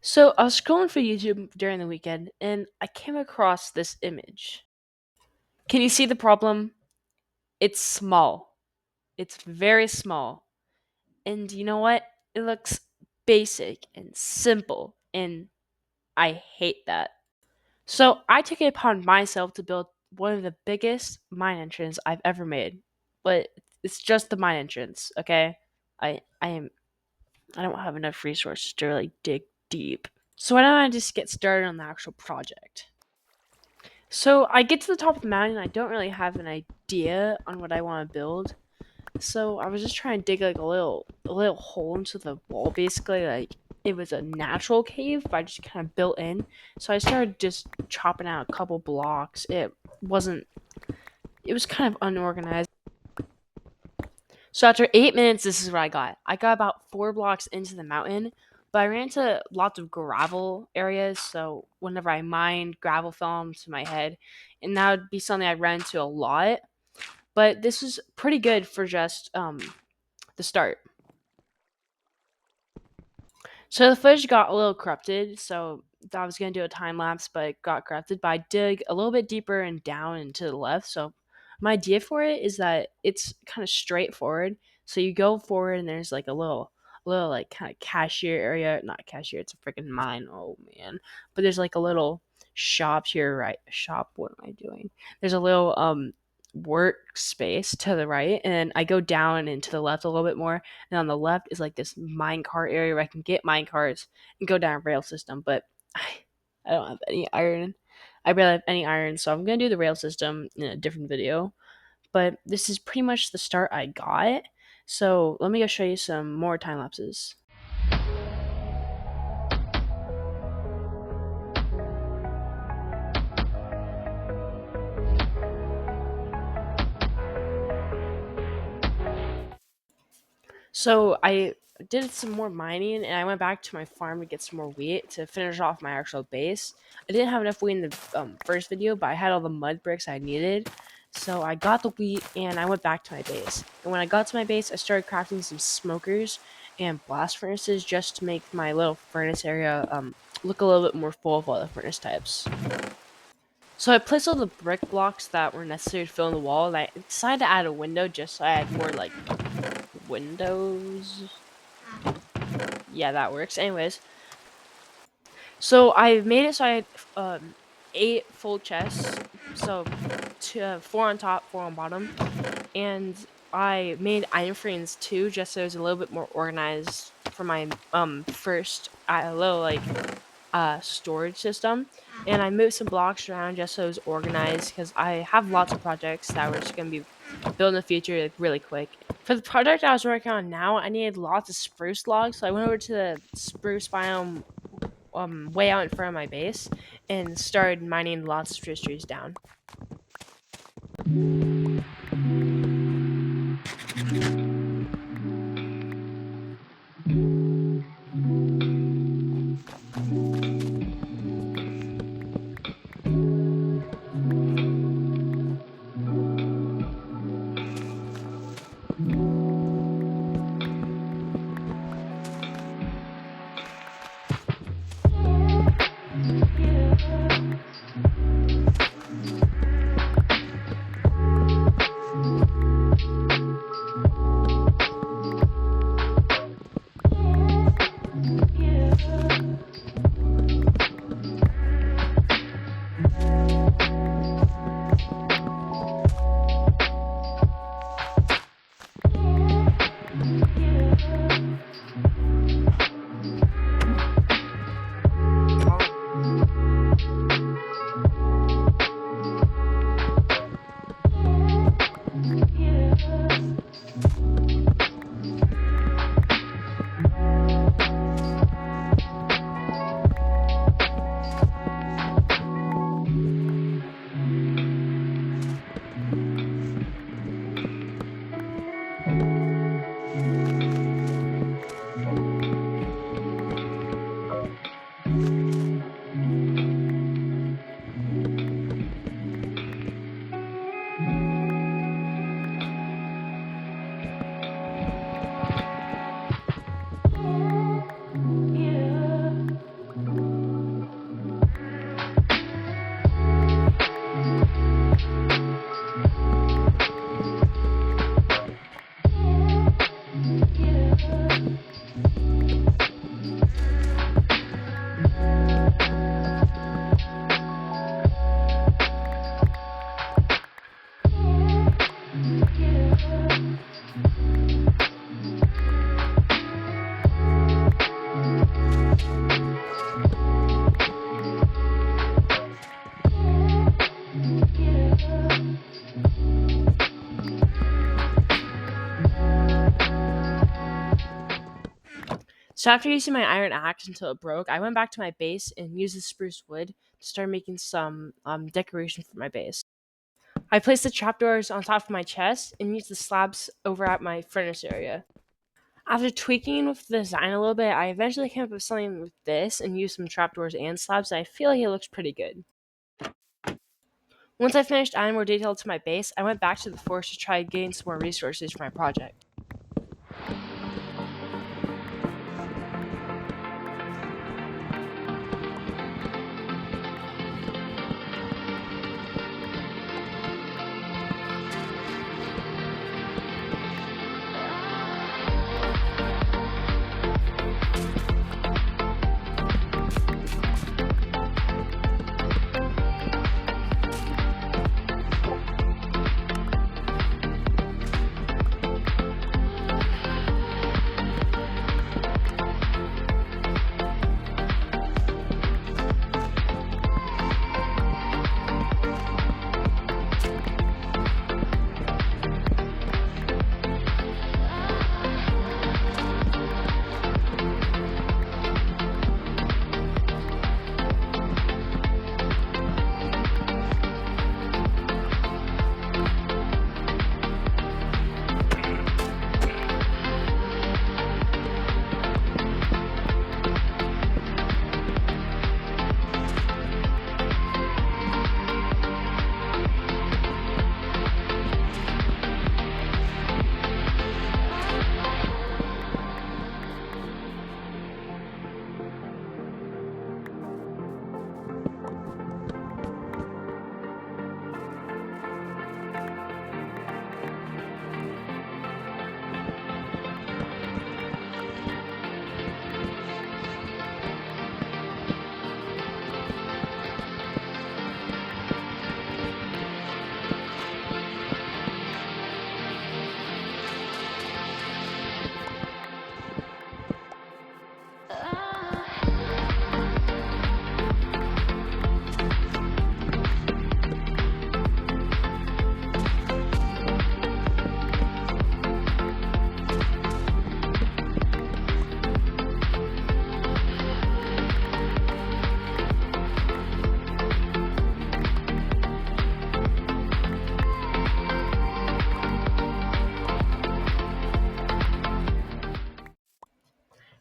So I was scrolling for YouTube during the weekend and I came across this image. Can you see the problem? It's small. It's very small. And you know what? It looks basic and simple and I hate that. So I took it upon myself to build one of the biggest mine entrance I've ever made. But it's just the mine entrance, okay? I am I don't have enough resources to really dig deep. So why don't I just get started on the actual project? So I get to the top of the mountain. I don't really have an idea on what I want to build. So I was just trying to dig like a little hole into the wall, basically. Like it was a natural cave, but I just kind of built in. So I started just chopping out a couple blocks. Wasn't. It was kind of unorganized. So after 8 minutes, this is what I got. I got about 4 blocks into the mountain, but I ran into lots of gravel areas. So whenever I mined, gravel fell into my head, and that would be something I ran into a lot. But this was pretty good for just the start. So the footage got a little corrupted. So I was gonna do a time lapse, but it got corrupted. But I dig a little bit deeper and down and to the left. So my idea for it is that it's kind of straightforward. So you go forward and there's like a little like kind of cashier area. Not cashier. It's a freaking mine. Oh man. But there's like a little shop here, right? Shop. What am I doing? There's a little workspace to the right, and I go down and to the left a little bit more, and on the left is like this minecart area where I can get minecarts and go down a rail system. But I don't have any iron. I barely have any iron, so I'm gonna do the rail system in a different video. But this is pretty much the start I got. So let me go show you some more time lapses. So I did some more mining and I went back to my farm to get some more wheat to finish off my actual base. I didn't have enough wheat in the first video, but I had all the mud bricks I needed. So I got the wheat and I went back to my base. And when I got to my base, I started crafting some smokers and blast furnaces just to make my little furnace area look a little bit more full of all the furnace types. So I placed all the brick blocks that were necessary to fill in the wall, and I decided to add a window just so I had more like windows. Yeah, that works. Anyways, so I made it so I had 8 full chests, so four on top, four on bottom, and I made iron frames too, just so it was a little bit more organized for my first little like storage system. And I moved some blocks around just so it was organized because I have lots of projects that we're just gonna be built in the future like really quick. For the project I was working on now, I needed lots of spruce logs, so I went over to the spruce biome way out in front of my base and started mining lots of spruce trees down. So after using my iron axe until it broke, I went back to my base and used the spruce wood to start making some decoration for my base. I placed the trapdoors on top of my chest and used the slabs over at my furnace area. After tweaking with the design a little bit, I eventually came up with something with this and used some trapdoors and slabs, and I feel like it looks pretty good. Once I finished adding more detail to my base, I went back to the forest to try getting some more resources for my project.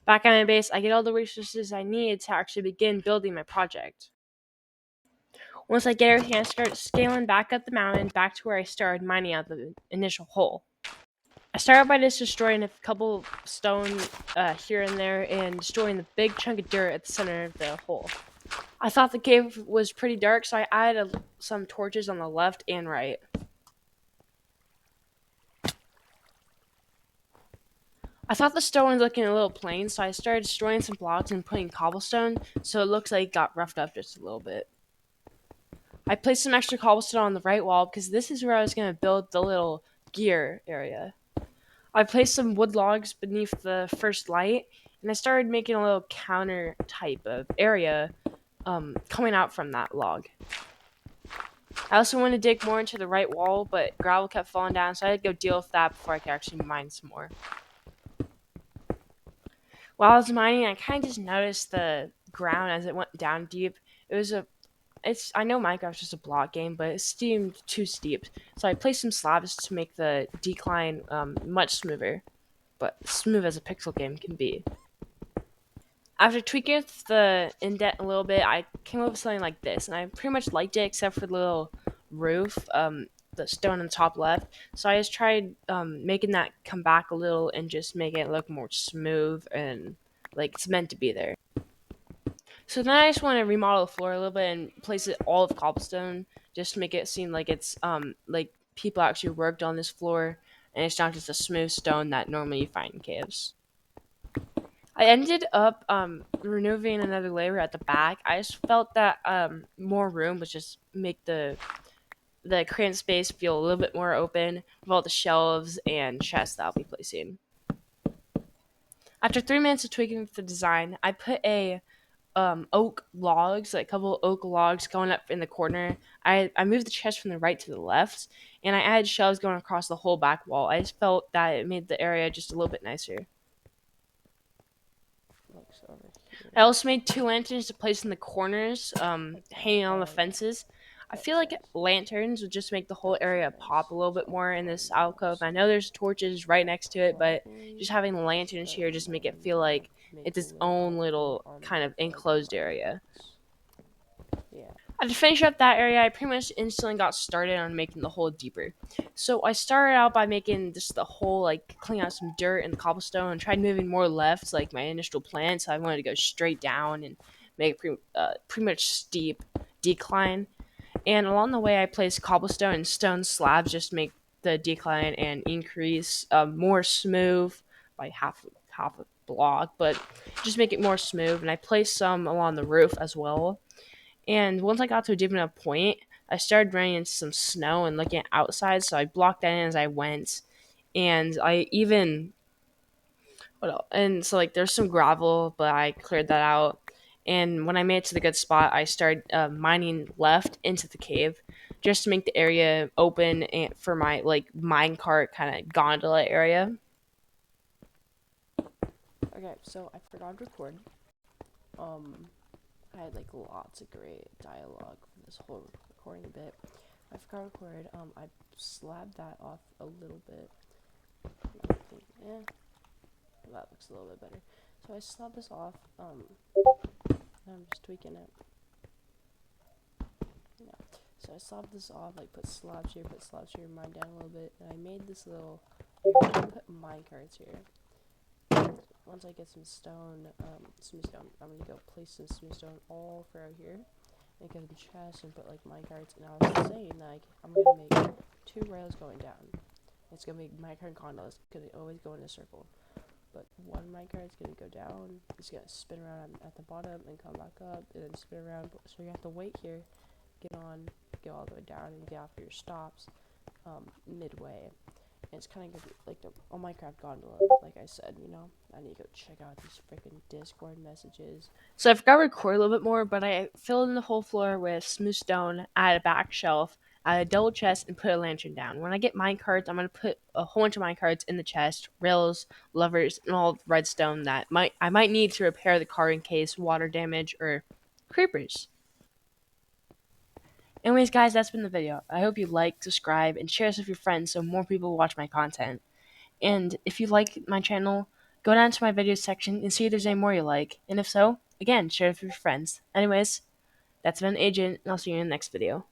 Back at my base, I get all the resources I need to actually begin building my project. Once I get everything, I start scaling back up the mountain back to where I started mining out the initial hole. I started by just destroying a couple stone here and there and destroying the big chunk of dirt at the center of the hole. I thought the cave was pretty dark, so I added some torches on the left and right. I thought the stone was looking a little plain, so I started destroying some blocks and putting cobblestone so it looks like it got roughed up just a little bit. I placed some extra cobblestone on the right wall because this is where I was going to build the little gear area. I placed some wood logs beneath the first light, and I started making a little counter type of area coming out from that log. I also wanted to dig more into the right wall, but gravel kept falling down, so I had to go deal with that before I could actually mine some more. While I was mining, I kind of just noticed the ground as it went down deep. It was a I know Minecraft's just a block game, but it seemed too steep. So I placed some slabs to make the decline much smoother, but smooth as a pixel game can be. After tweaking the indent a little bit, I came up with something like this, and I pretty much liked it except for the little roof, the stone on the top left. So I just tried making that come back a little and just make it look more smooth and like it's meant to be there. So then I just want to remodel the floor a little bit and place it all of cobblestone, just to make it seem like it's like people actually worked on this floor, and it's not just a smooth stone that normally you find in caves. I ended up removing another layer at the back. I just felt that more room would just make the cramped space feel a little bit more open with all the shelves and chests that I'll be placing. After 3 minutes of tweaking with the design, I put a oak logs, like a couple oak logs going up in the corner. I moved the chest from the right to the left, and I added shelves going across the whole back wall. I just felt that it made the area just a little bit nicer. I also made two lanterns to place in the corners, hanging on the fences. I Okay, feel so like lanterns would just make the whole that was area nice. pop a little bit So more in this then alcove. I know there's torches right next to it, but probably just having lanterns here just make it feel like make it's a its little own alcove little on kind of the like enclosed mine area. carts. Yeah. To finish up that area, I pretty much instantly got started on making the hole deeper. So I started out by making just the hole, like cleaning out some dirt and cobblestone, and tried moving more left, like my initial plan. So I wanted to go straight down and make a pretty much steep decline. And along the way, I placed cobblestone and stone slabs just to make the decline and increase more smooth by half a block, but just make it more smooth. And I placed some along the roof as well. And once I got to a deep enough point, I started running into some snow and looking outside, so I blocked that in as I went. And I even what else? And so like there's some gravel, but I cleared that out. And when I made it to the good spot, I started mining left into the cave, just to make the area open and for my like minecart kind of gondola area. Okay, so I forgot to record. Um, I had like lots of great dialogue for this whole recording bit. I forgot to record. I slabbed that off a little bit. I think, that looks a little bit better. So I slabbed this off. I'm just tweaking it. Yeah. So I slabbed this off, like put slabs here, mine down a little bit, and I made this little. Here, I'm gonna put mine cards here. Once I get some stone, I'm gonna go place some smooth stone all throughout here, and get some chests and put like mine cards. And I was saying like I'm gonna make two rails going down. It's gonna be minecart gondola. It's gonna always go in a circle. But one minecart is gonna go down. It's gonna spin around at the bottom and come back up, and then spin around. So you have to wait here, get on, go all the way down, and get off your stops midway. And it's kind of gonna be like a Minecraft gondola, like I said. I need to go check out these freaking Discord messages. So I forgot to record a little bit more, but I filled in the whole floor with smooth stone, added a back shelf, added a double chest, and put a lantern down. When I get mine carts, I'm gonna put a whole bunch of mine carts in the chest, rails, levers, and all the redstone that I might need to repair the car in case water damage or creepers. Anyways, guys, that's been the video. I hope you like, subscribe, and share this with your friends so more people watch my content. And if you like my channel, go down to my videos section and see if there's any more you like. And if so, again, share it with your friends. Anyways, that's been Agent, and I'll see you in the next video.